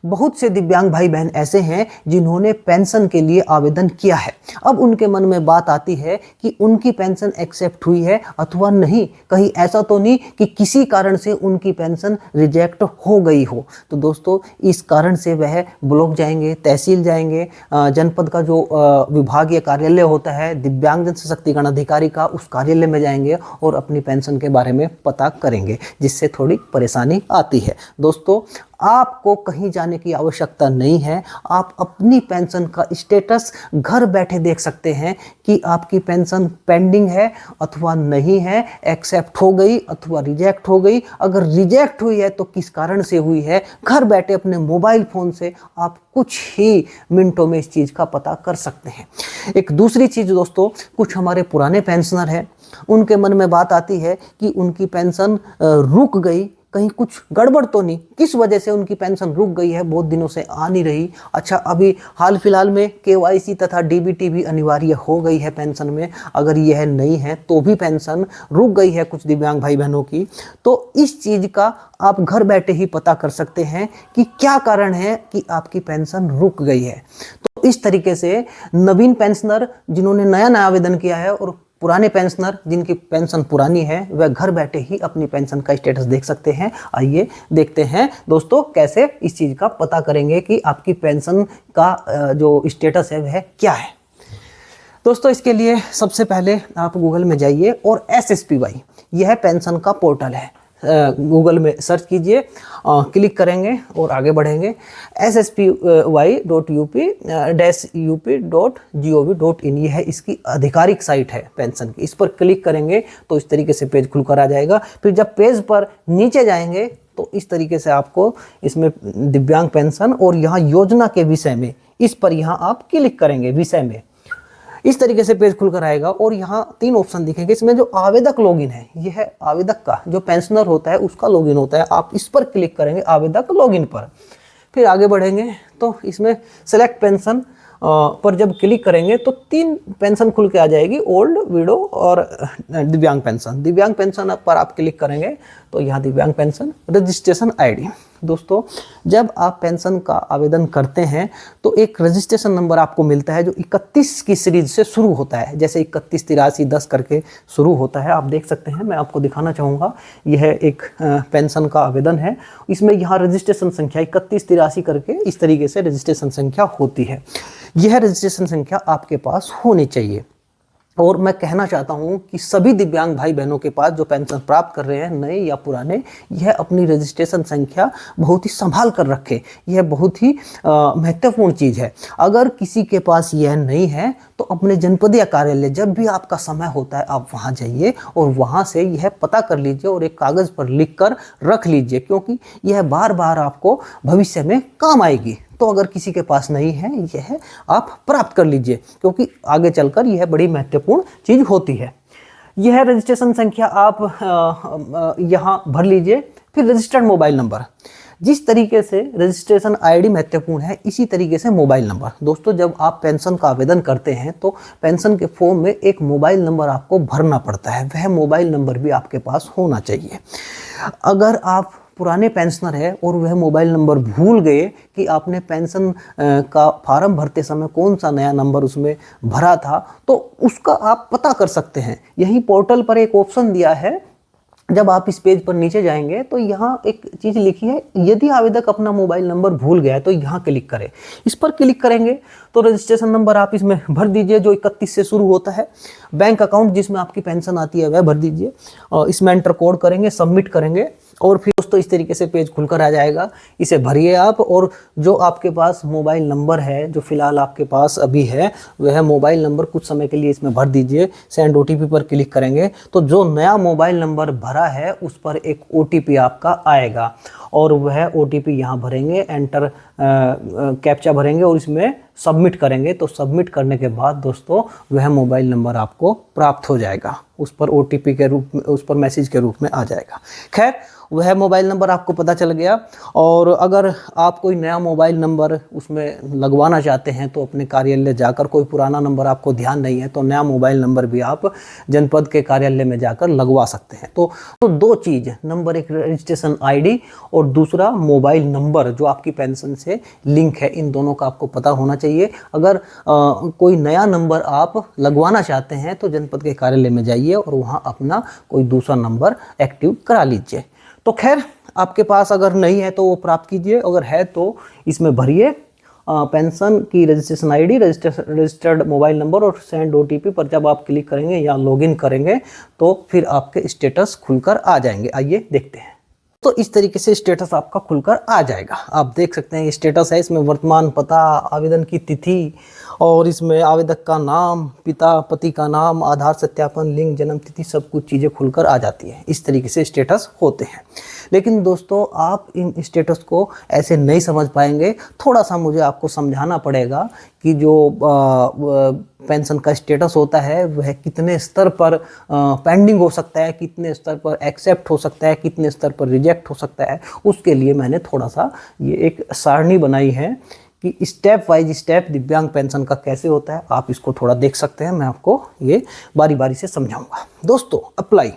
बहुत से दिव्यांग भाई बहन ऐसे हैं जिन्होंने पेंशन के लिए आवेदन किया है। अब उनके मन में बात आती है कि उनकी पेंशन एक्सेप्ट हुई है अथवा नहीं, कहीं ऐसा तो नहीं कि किसी कारण से उनकी पेंशन रिजेक्ट हो गई हो। तो दोस्तों इस कारण से वह ब्लॉक जाएंगे, तहसील जाएंगे, जनपद का जो विभागीय कार्यालय होता है दिव्यांगजन सशक्तिकरण अधिकारी का, उस कार्यालय में जाएंगे और अपनी पेंशन के बारे में पता करेंगे, जिससे थोड़ी परेशानी आती है। दोस्तों आपको कहीं जाने की आवश्यकता नहीं है, आप अपनी पेंशन का स्टेटस घर बैठे देख सकते हैं कि आपकी पेंशन पेंडिंग है अथवा नहीं है, एक्सेप्ट हो गई अथवा रिजेक्ट हो गई। अगर रिजेक्ट हुई है तो किस कारण से हुई है, घर बैठे अपने मोबाइल फ़ोन से आप कुछ ही मिनटों में इस चीज़ का पता कर सकते हैं। एक दूसरी चीज़ दोस्तों, कुछ हमारे पुराने पेंशनर हैं, उनके मन में बात आती है कि उनकी पेंशन रुक गई, कहीं कुछ गड़बड़ तो नहीं, किस वजह से उनकी पेंशन रुक गई है, बहुत दिनों से आ नहीं रही। अच्छा, अभी हाल फिलहाल में केवाईसी तथा डीबीटी भी अनिवार्य हो गई है पेंशन में, अगर यह नहीं है तो भी पेंशन रुक गई है कुछ दिव्यांग भाई बहनों की। तो इस चीज़ का आप घर बैठे ही पता कर सकते हैं कि क्या कारण है कि आपकी पेंशन रुक गई है। तो इस तरीके से नवीन पेंशनर जिन्होंने नया आवेदन किया है और पुराने पेंशनर जिनकी पेंशन पुरानी है, वह घर बैठे ही अपनी पेंशन का स्टेटस देख सकते हैं। आइए देखते हैं दोस्तों कैसे इस चीज़ का पता करेंगे कि आपकी पेंशन का जो स्टेटस है वह क्या है। दोस्तों इसके लिए सबसे पहले आप गूगल में जाइए और SSPY यह पेंशन का पोर्टल है, गूगल में सर्च कीजिए, क्लिक करेंगे और आगे बढ़ेंगे। SSPY.up-up.gov.in यह है इसकी आधिकारिक साइट है पेंशन की। इस पर क्लिक करेंगे तो इस तरीके से पेज खुलकर आ जाएगा। फिर जब पेज पर नीचे जाएंगे तो इस तरीके से आपको इसमें दिव्यांग पेंशन और यहाँ योजना के विषय में, इस पर यहाँ आप क्लिक करेंगे विषय में, इस तरीके से पेज खुलकर आएगा और यहाँ 3 ऑप्शन दिखेंगे। इसमें जो आवेदक लॉगिन है, यह है आवेदक का, जो पेंशनर होता है उसका लॉगिन होता है। आप इस पर क्लिक करेंगे आवेदक लॉगिन पर, फिर आगे बढ़ेंगे तो इसमें सेलेक्ट पेंशन पर जब क्लिक करेंगे तो 3 पेंशन खुल के आ जाएगी, ओल्ड, विडो और दिव्यांग पेंशन। दिव्यांग पेंशन पर आप क्लिक करेंगे तो यहाँ दिव्यांग पेंशन रजिस्ट्रेशन ID। दोस्तों जब आप पेंशन का आवेदन करते हैं तो एक रजिस्ट्रेशन नंबर आपको मिलता है जो 31 की सीरीज से शुरू होता है, जैसे 31 83 10 करके शुरू होता है। आप देख सकते हैं, मैं आपको दिखाना चाहूँगा, यह एक पेंशन का आवेदन है। इसमें यहाँ रजिस्ट्रेशन संख्या 31 83 करके इस तरीके से रजिस्ट्रेशन संख्या होती है। यह रजिस्ट्रेशन संख्या आपके पास होनी चाहिए। और मैं कहना चाहता हूं कि सभी दिव्यांग भाई बहनों के पास जो पेंशन प्राप्त कर रहे हैं, नए या पुराने, यह अपनी रजिस्ट्रेशन संख्या बहुत ही संभाल कर रखें। यह बहुत ही महत्वपूर्ण चीज़ है। अगर किसी के पास यह नहीं है तो अपने जनपदीय कार्यालय जब भी आपका समय होता है आप वहां जाइए और वहां से यह पता कर लीजिए और एक कागज़ पर लिख कर रख लीजिए, क्योंकि यह बार बार आपको भविष्य में काम आएगी। तो अगर किसी के पास नहीं है, यह आप प्राप्त कर लीजिए, क्योंकि आगे चलकर यह बड़ी महत्वपूर्ण चीज़ होती है। यह रजिस्ट्रेशन संख्या आप यहाँ भर लीजिए। फिर रजिस्टर्ड मोबाइल नंबर, जिस तरीके से रजिस्ट्रेशन ID महत्वपूर्ण है, इसी तरीके से मोबाइल नंबर। दोस्तों जब आप पेंशन का आवेदन करते हैं तो पेंशन के फॉर्म में एक मोबाइल नंबर आपको भरना पड़ता है, वह मोबाइल नंबर भी आपके पास होना चाहिए। अगर आप पुराने पेंशनर है और वह मोबाइल नंबर भूल गए कि आपने पेंशन का फॉर्म भरते समय कौन सा नया नंबर उसमें भरा था, तो उसका आप पता कर सकते हैं। यही पोर्टल पर एक ऑप्शन दिया है, जब आप इस पेज पर नीचे जाएंगे तो यहाँ एक चीज़ लिखी है, यदि आवेदक अपना मोबाइल नंबर भूल गया है तो यहाँ क्लिक करें। इस पर क्लिक करेंगे तो रजिस्ट्रेशन नंबर आप इसमें भर दीजिए जो 31 से शुरू होता है। बैंक अकाउंट जिसमें आपकी पेंशन आती है वह भर दीजिए और इसमें एंटर कोड करेंगे, सबमिट करेंगे और फिर दोस्तों इस तरीके से पेज खुलकर आ जाएगा। इसे भरिए आप, और जो आपके पास मोबाइल नंबर है जो फिलहाल आपके पास अभी है, वह मोबाइल नंबर कुछ समय के लिए इसमें भर दीजिए। सेंड OTP पर क्लिक करेंगे तो जो नया मोबाइल नंबर भरा है उस पर एक OTP आपका आएगा और वह OTP यहाँ भरेंगे, एंटर कैप्चा भरेंगे और इसमें सबमिट करेंगे। तो सबमिट करने के बाद दोस्तों वह मोबाइल नंबर आपको प्राप्त हो जाएगा, उस पर OTP के रूप में, उस पर मैसेज के रूप में आ जाएगा। खैर वह मोबाइल नंबर आपको पता चल गया। और अगर आप कोई नया मोबाइल नंबर उसमें लगवाना चाहते हैं तो अपने कार्यालय जाकर, कोई पुराना नंबर आपको ध्यान नहीं है तो नया मोबाइल नंबर भी आप जनपद के कार्यालय में जाकर लगवा सकते हैं। तो 2 चीज़, नंबर 1 रजिस्ट्रेशन ID और दूसरा मोबाइल नंबर जो आपकी पेंशन से लिंक है, इन दोनों का आपको पता होना चाहिए। अगर कोई नया नंबर आप लगवाना चाहते हैं तो जनपद के कार्यालय में जाइए और वहाँ अपना कोई दूसरा नंबर एक्टिव करा लीजिए। तो खैर, आपके पास अगर नहीं है तो वो प्राप्त कीजिए, अगर है तो इसमें भरिए पेंशन की registration ID, registered mobile number और सेंड ओटीपी पर जब आप क्लिक करेंगे या लॉगिन करेंगे तो फिर आपके स्टेटस खुलकर आ जाएंगे। आइए देखते हैं। तो इस तरीके से स्टेटस आपका खुलकर आ जाएगा। आप देख सकते हैं ये स्टेटस है, इसमें वर्तमान पता, आवेदन की तिथि और इसमें आवेदक का नाम, पिता पति का नाम, आधार सत्यापन, लिंग, जन्म तिथि, सब कुछ चीज़ें खुलकर आ जाती है। इस तरीके से स्टेटस होते हैं। लेकिन दोस्तों, आप इन स्टेटस को ऐसे नहीं समझ पाएंगे। थोड़ा सा मुझे आपको समझाना पड़ेगा कि जो पेंशन का स्टेटस होता है वह कितने स्तर पर पेंडिंग हो सकता है, कितने स्तर पर एक्सेप्ट हो सकता है, कितने स्तर पर रिजेक्ट हो सकता है। उसके लिए मैंने थोड़ा सा ये एक सारणी बनाई है कि स्टेप वाइज स्टेप दिव्यांग पेंशन का कैसे होता है। आप इसको थोड़ा देख सकते हैं, मैं आपको ये बारी बारी से समझाऊंगा। दोस्तों, अप्लाई,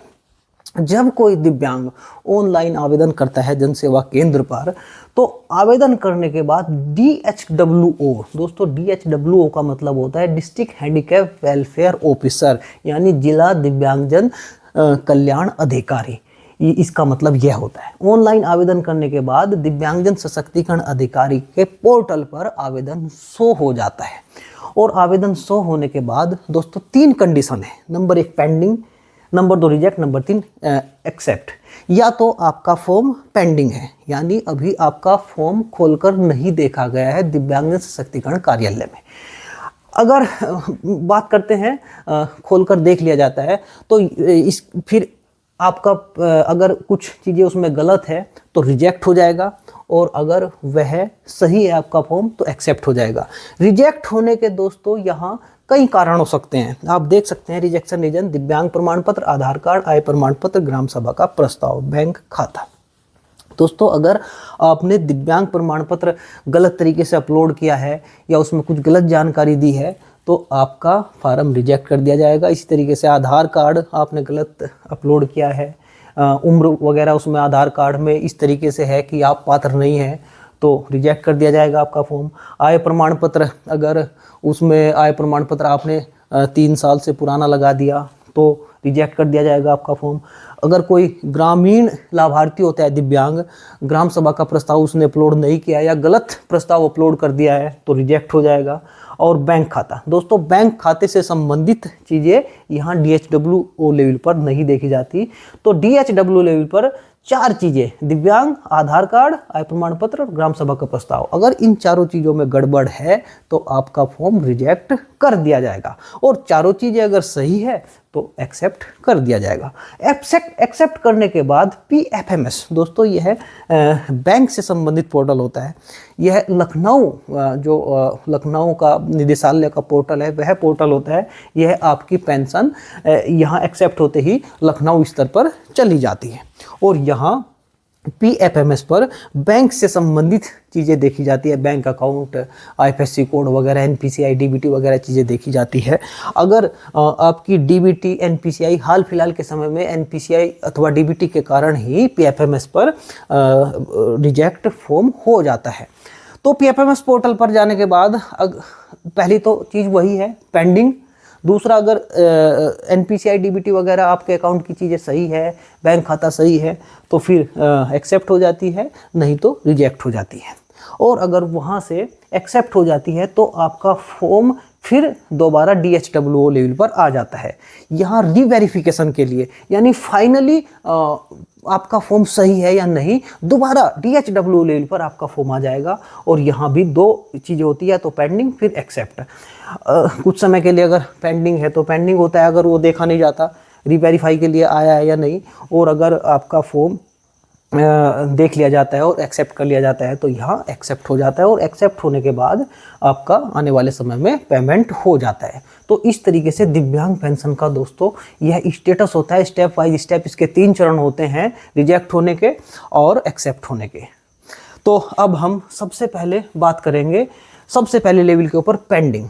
जब कोई दिव्यांग ऑनलाइन आवेदन करता है जन सेवा केंद्र पर, तो आवेदन करने के बाद DHWO, दोस्तों DHWO का मतलब होता है डिस्ट्रिक्ट हैंडीकैप वेलफेयर ऑफिसर, यानी जिला दिव्यांगजन कल्याण अधिकारी। इसका मतलब यह होता है। ऑनलाइन आवेदन करने के बाद दिव्यांगजन सशक्तिकरण अधिकारी के पोर्टल पर आवेदन शो हो जाता है। और आवेदन शो होने के बाद दोस्तों 3 कंडीशन है। Number 1 pending, number 2 reject, number 3 accept. या तो आपका फॉर्म पेंडिंग है, यानी अभी आपका फॉर्म खोलकर नहीं देखा गया है दिव्यांगजन सशक्तिकरण कार्यालय में। अगर बात करते हैं खोलकर देख लिया जाता है तो फिर आपका अगर कुछ चीज़ें उसमें गलत है तो रिजेक्ट हो जाएगा, और अगर वह सही है आपका फॉर्म तो एक्सेप्ट हो जाएगा। रिजेक्ट होने के दोस्तों यहाँ कई कारण हो सकते हैं। आप देख सकते हैं रिजेक्शन रीजन: दिव्यांग प्रमाण पत्र, आधार कार्ड, आय प्रमाण पत्र, ग्राम सभा का प्रस्ताव, बैंक खाता। दोस्तों, अगर आपने दिव्यांग प्रमाण पत्र गलत तरीके से अपलोड किया है या उसमें कुछ गलत जानकारी दी है तो आपका फार्म रिजेक्ट कर दिया जाएगा। इसी तरीके से आधार कार्ड आपने गलत अपलोड किया है, उम्र वगैरह उसमें आधार कार्ड में इस तरीके से है कि आप पात्र नहीं हैं तो रिजेक्ट कर दिया जाएगा आपका फॉर्म। आय प्रमाण पत्र, अगर उसमें आय प्रमाण पत्र आपने 3 साल से पुराना लगा दिया तो रिजेक्ट कर दिया जाएगा आपका फॉर्म। अगर कोई ग्रामीण लाभार्थी होता है दिव्यांग, ग्राम सभा का प्रस्ताव उसने अपलोड नहीं किया या गलत प्रस्ताव अपलोड कर दिया है तो रिजेक्ट हो जाएगा। और बैंक खाता, दोस्तों बैंक खाते से संबंधित चीज़ें यहाँ DHWO लेवल पर नहीं देखी जाती। तो DHWO लेवल पर 4 चीज़ें: दिव्यांग, आधार कार्ड, आय प्रमाण पत्र और ग्राम सभा का प्रस्ताव। अगर इन चारों चीज़ों में गड़बड़ है तो आपका फॉर्म रिजेक्ट कर दिया जाएगा, और चारों चीज़ें अगर सही है तो एक्सेप्ट कर दिया जाएगा। एक्सेप्ट करने के बाद PFMS, दोस्तों यह बैंक से संबंधित पोर्टल होता है। यह लखनऊ, जो लखनऊ का निदेशालय का पोर्टल है वह पोर्टल होता है। यह आपकी पेंशन यहाँ एक्सेप्ट होते ही लखनऊ स्तर पर चली जाती है, और यहाँ PFMS पर बैंक से संबंधित चीज़ें देखी जाती है। बैंक अकाउंट, IFSC कोड वगैरह, NPCI, DBT वगैरह चीज़ें देखी जाती है। अगर आपकी DBT, NPCI हाल फिलहाल के समय में NPCI अथवा DBT के कारण ही PFMS पर रिजेक्ट फॉर्म हो जाता है। तो PFMS पोर्टल पर जाने के बाद पहली तो चीज़ वही है पेंडिंग। दूसरा, अगर NPCI, DBT वगैरह आपके अकाउंट की चीज़ें सही है, बैंक खाता सही है तो फिर एक्सेप्ट हो जाती है, नहीं तो रिजेक्ट हो जाती है। और अगर वहाँ से एक्सेप्ट हो जाती है तो आपका फॉर्म फिर दोबारा DHWO लेवल पर आ जाता है, यहाँ रीवेरिफिकेशन के लिए, यानी फाइनली आपका फॉर्म सही है या नहीं, दोबारा DHWO लेवल पर आपका फॉर्म आ जाएगा। और यहाँ भी 2 चीज़ें होती है, तो पेंडिंग फिर एक्सेप्ट। कुछ समय के लिए अगर पेंडिंग है तो पेंडिंग होता है, अगर वो देखा नहीं जाता रीवेरीफाई के लिए आया है या नहीं। और अगर आपका फॉर्म देख लिया जाता है और एक्सेप्ट कर लिया जाता है तो यहाँ एक्सेप्ट हो जाता है, और एक्सेप्ट होने के बाद आपका आने वाले समय में पेमेंट हो जाता है। तो इस तरीके से दिव्यांग पेंशन का दोस्तों यह स्टेटस होता है। स्टेप वाइज स्टेप इसके 3 चरण होते हैं, रिजेक्ट होने के और एक्सेप्ट होने के। तो अब हम सबसे पहले बात करेंगे सबसे पहले लेवल के ऊपर, पेंडिंग।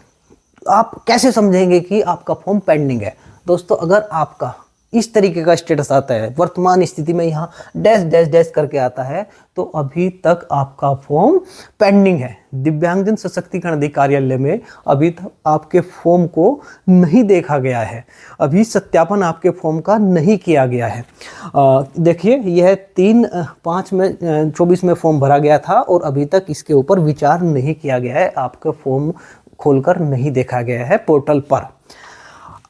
आप कैसे समझेंगे कि आपका फॉर्म पेंडिंग है? दोस्तों, अगर आपका इस तरीके का स्टेटस आता है, वर्तमान स्थिति में यहाँ डैश डैश डैश करके आता है, तो अभी तक आपका फॉर्म पेंडिंग है। दिव्यांगजन सशक्तिकरण अधिकार्यालय में अभी तक आपके फॉर्म को नहीं देखा गया है, अभी सत्यापन आपके फॉर्म का नहीं किया गया है। देखिए, यह 3/5/24 में फॉर्म भरा गया था और अभी तक इसके ऊपर विचार नहीं किया गया है, आपका फॉर्म खोलकर नहीं देखा गया है पोर्टल पर।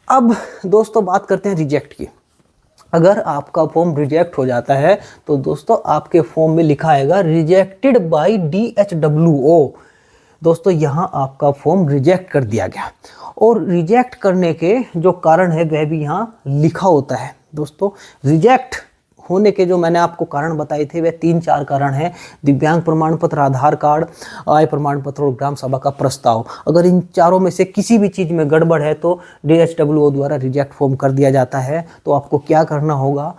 अब दोस्तों बात करते हैं रिजेक्ट की। अगर आपका फॉर्म रिजेक्ट हो जाता है तो दोस्तों आपके फॉर्म में लिखा आएगा रिजेक्टेड बाय DHWO। दोस्तों यहाँ आपका फॉर्म रिजेक्ट कर दिया गया और रिजेक्ट करने के जो कारण है वह भी यहाँ लिखा होता है। दोस्तों रिजेक्ट होने के जो मैंने आपको कारण बताए थे वह 3-4 कारण हैं। दिव्यांग प्रमाण पत्र, आधार कार्ड, आय प्रमाण पत्र और ग्राम सभा का प्रस्ताव। अगर इन चारों में से किसी भी चीज़ में गड़बड़ है तो DHWO द्वारा रिजेक्ट फॉर्म कर दिया जाता है। तो आपको क्या करना होगा,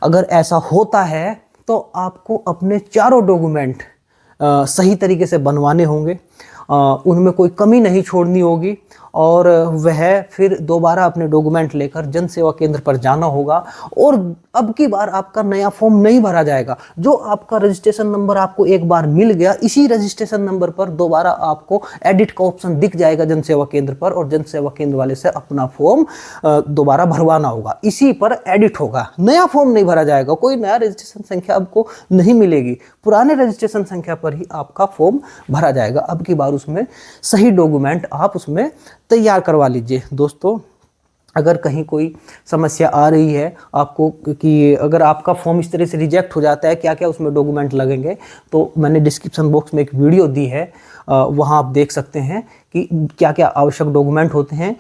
अगर ऐसा होता है तो आपको अपने चारों डॉक्यूमेंट सही तरीके से बनवाने होंगे, उनमें कोई कमी नहीं छोड़नी होगी और वह फिर दोबारा अपने डॉक्यूमेंट लेकर जन सेवा केंद्र पर जाना होगा और अब की बार आपका नया फॉर्म नहीं भरा जाएगा। जो आपका रजिस्ट्रेशन नंबर आपको एक बार मिल गया, इसी रजिस्ट्रेशन नंबर पर दोबारा आपको एडिट का ऑप्शन दिख जाएगा जन सेवा केंद्र पर और जन सेवा केंद्र वाले से अपना फॉर्म दोबारा भरवाना होगा, इसी पर एडिट होगा, नया फॉर्म नहीं भरा जाएगा। कोई नया रजिस्ट्रेशन संख्या आपको नहीं मिलेगी, पुराने रजिस्ट्रेशन संख्या पर ही आपका फॉर्म भरा जाएगा। अब की बार उसमें सही डॉक्यूमेंट आप उसमें तैयार करवा लीजिए। दोस्तों अगर कहीं कोई समस्या आ रही है आपको कि अगर आपका फॉर्म इस तरह से रिजेक्ट हो जाता है, क्या क्या उसमें डॉक्यूमेंट लगेंगे, तो मैंने डिस्क्रिप्शन बॉक्स में एक वीडियो दी है, वहाँ आप देख सकते हैं कि क्या क्या आवश्यक डॉक्यूमेंट होते हैं।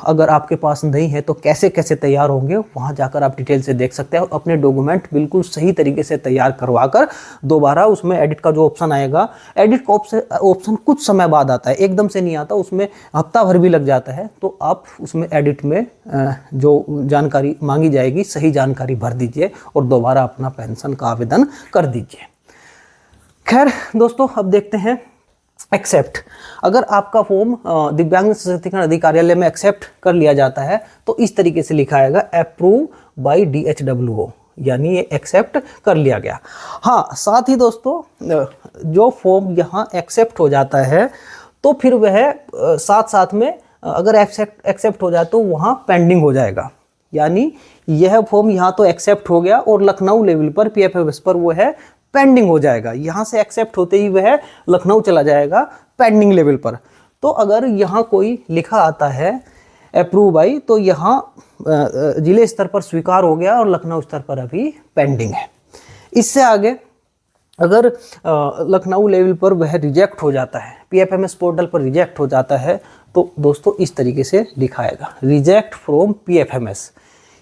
अगर आपके पास नहीं है तो कैसे कैसे तैयार होंगे, वहाँ जाकर आप डिटेल से देख सकते हैं और अपने डॉक्यूमेंट बिल्कुल सही तरीके से तैयार करवा कर दोबारा उसमें एडिट का जो ऑप्शन आएगा, एडिट का ऑप्शन कुछ समय बाद आता है, एकदम से नहीं आता, उसमें हफ्ता भर भी लग जाता है। तो आप उसमें एडिट में जो जानकारी मांगी जाएगी सही जानकारी भर दीजिए और दोबारा अपना पेंशन का आवेदन कर दीजिए। खैर दोस्तों, अब देखते हैं एक्सेप्ट। अगर आपका फॉर्म दिव्यांग सशक्तिकरण अधिकार्यालय में एक्सेप्ट कर लिया जाता है तो इस तरीके से लिखा आएगा अप्रूव बाय DHWO, यानी ये एक्सेप्ट कर लिया गया। हाँ, साथ ही दोस्तों जो फॉर्म यहाँ एक्सेप्ट हो जाता है तो फिर वह साथ साथ में अगर एक्सेप्ट हो जाए तो वहाँ पेंडिंग हो जाएगा, यानी यह फॉर्म यहाँ तो एक्सेप्ट हो गया और लखनऊ लेवल पर PFMS पर वो है पेंडिंग हो जाएगा। यहाँ से एक्सेप्ट होते ही वह लखनऊ चला जाएगा पेंडिंग लेवल पर। तो अगर यहाँ कोई लिखा आता है अप्रूव बाई, तो यहाँ जिले स्तर पर स्वीकार हो गया और लखनऊ स्तर पर अभी पेंडिंग है। इससे आगे अगर लखनऊ लेवल पर वह रिजेक्ट हो जाता है, PFMS पोर्टल पर रिजेक्ट हो जाता है, तो दोस्तों इस तरीके से लिखाएगा रिजेक्ट फ्रॉम PFMS,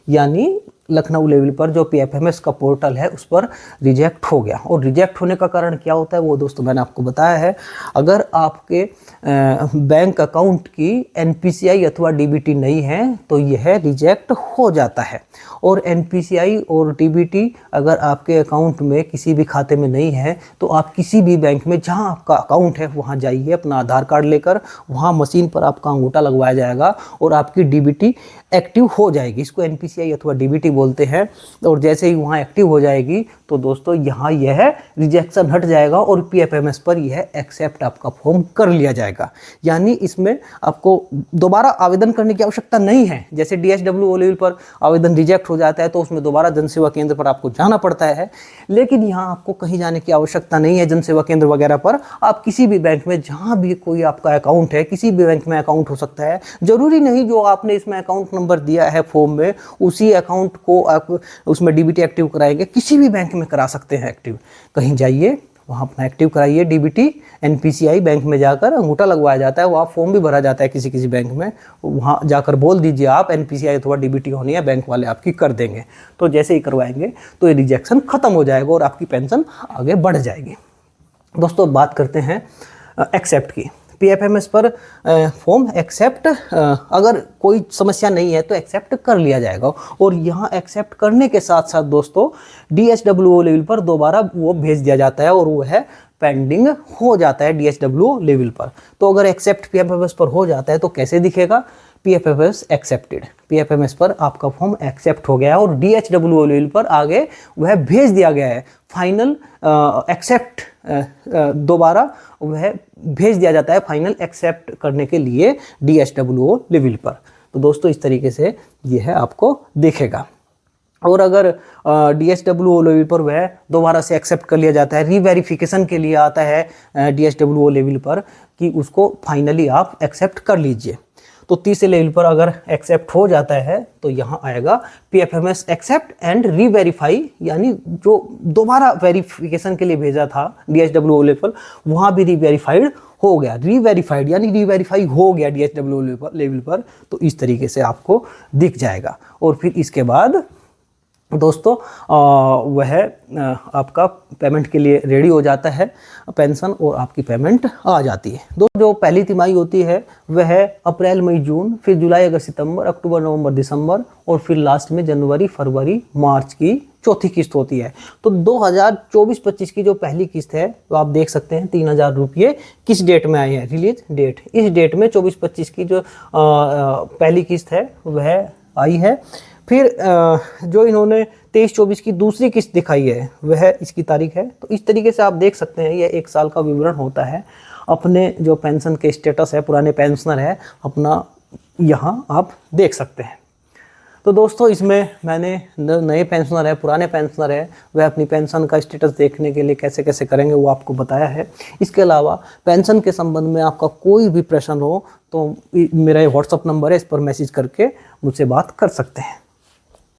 यानी लखनऊ लेवल पर जो PFMS का पोर्टल है उस पर रिजेक्ट हो गया। और रिजेक्ट होने का कारण क्या होता है वो दोस्तों मैंने आपको बताया है। अगर आपके बैंक अकाउंट की NPCI अथवा DBT नहीं है तो यह रिजेक्ट हो जाता है। और NPCI और DBT अगर आपके अकाउंट में किसी भी खाते में नहीं है तो आप किसी भी बैंक में जहां आपका अकाउंट है वहां जाइए, अपना आधार कार्ड लेकर, वहां मशीन पर आपका अंगूठा लगवाया जाएगा और आपकी DBT एक्टिव हो जाएगी। इसको NPCI अथवा DBT बोलते हैं। और जैसे ही वहाँ एक्टिव हो जाएगी तो दोस्तों यहाँ यह रिजेक्शन हट जाएगा और PFMS पर यह एक्सेप्ट आपका फॉर्म कर लिया जाएगा। यानी इसमें आपको दोबारा आवेदन करने की आवश्यकता नहीं है। जैसे DHWO लेवल पर आवेदन रिजेक्ट हो जाता है तो उसमें दोबारा जन सेवा केंद्र पर आपको जाना पड़ता है, लेकिन यहाँ आपको कहीं जाने की आवश्यकता नहीं है। जन सेवा केंद्र वगैरह पर आप किसी भी बैंक में जहाँ भी कोई आपका अकाउंट है, किसी भी बैंक में अकाउंट हो सकता है, जरूरी नहीं जो आपने इसमें अकाउंट नंबर दिया है फॉर्म में उसी अकाउंट को आप उसमें DBT एक्टिव कराएंगे, किसी भी बैंक में करा सकते हैं एक्टिव। कहीं जाइए वहाँ अपना एक्टिव कराइए DBT, NPCI बैंक में जाकर अंगूठा लगवाया जाता है, वहाँ फॉर्म भी भरा जाता है किसी किसी बैंक में, वहाँ जाकर बोल दीजिए आप NPCI अथवा DBT होनी है, बैंक वाले आपकी कर देंगे। तो जैसे ही करवाएंगे तो ये रिजेक्शन खत्म हो जाएगा और आपकी पेंशन आगे बढ़ जाएगी। दोस्तों बात करते हैं एक्सेप्ट की। PFMS पर फॉर्म एक्सेप्ट अगर कोई समस्या नहीं है तो एक्सेप्ट कर लिया जाएगा। और यहाँ एक्सेप्ट करने के साथ साथ दोस्तों DHWO लेवल पर दोबारा वो भेज दिया जाता है और वो है पेंडिंग हो जाता है DHWO लेवल पर। तो अगर एक्सेप्ट PFMS पर हो जाता है तो कैसे दिखेगा, PFMS एक्सेप्टेड, PFMS पर आपका फॉर्म एक्सेप्ट हो गया है और DHWO लेवल पर आगे वह भेज दिया गया है। फाइनल एक्सेप्ट दोबारा वह भेज दिया जाता है फाइनल एक्सेप्ट करने के लिए DHWO लेवल पर। तो दोस्तों इस तरीके से ये है आपको देखेगा। और अगर DHWO लेवल पर वह दोबारा से एक्सेप्ट कर लिया जाता है, रीवेरिफिकेशन के लिए आता है DHWO लेवल पर कि उसको फाइनली आप एक्सेप्ट कर लीजिए। तो तीसरे लेवल पर अगर एक्सेप्ट हो जाता है तो यहाँ आएगा PFMS एक्सेप्ट एंड रीवेरीफाई, यानी जो दोबारा वेरिफिकेशन के लिए भेजा था DHWO लेवल, वहाँ भी रीवेरीफाइड हो गया, रीवेरीफाइड यानी रीवेरीफाई हो गया DHWO लेवल पर। तो इस तरीके से आपको दिख जाएगा। और फिर इसके बाद दोस्तों वह आपका पेमेंट के लिए रेडी हो जाता है पेंशन, और आपकी पेमेंट आ जाती है। दोस्तों जो पहली तिमाही होती है वह अप्रैल मई जून, फिर जुलाई अगस्त सितंबर, अक्टूबर नवंबर दिसंबर, और फिर लास्ट में जनवरी फरवरी मार्च की चौथी किस्त होती है। तो 2024-25 की जो पहली किस्त है तो आप देख सकते हैं 3000 रुपये किस डेट में आए हैं, रिलीज डेट, इस डेट में 24-25 की जो पहली किस्त है वह आई है। फिर जो इन्होंने 23-24 की दूसरी किस्त दिखाई है वह इसकी तारीख है। तो इस तरीके से आप देख सकते हैं यह 1 साल का विवरण होता है। अपने जो पेंशन के स्टेटस है, पुराने पेंशनर है अपना, यहाँ आप देख सकते हैं। तो दोस्तों इसमें मैंने नए पेंशनर है, पुराने पेंशनर है, वह अपनी पेंशन का स्टेटस देखने के लिए कैसे कैसे करेंगे वो आपको बताया है। इसके अलावा पेंशन के संबंध में आपका कोई भी प्रश्न हो तो मेरा व्हाट्सअप नंबर है, इस पर मैसेज करके मुझसे बात कर सकते हैं।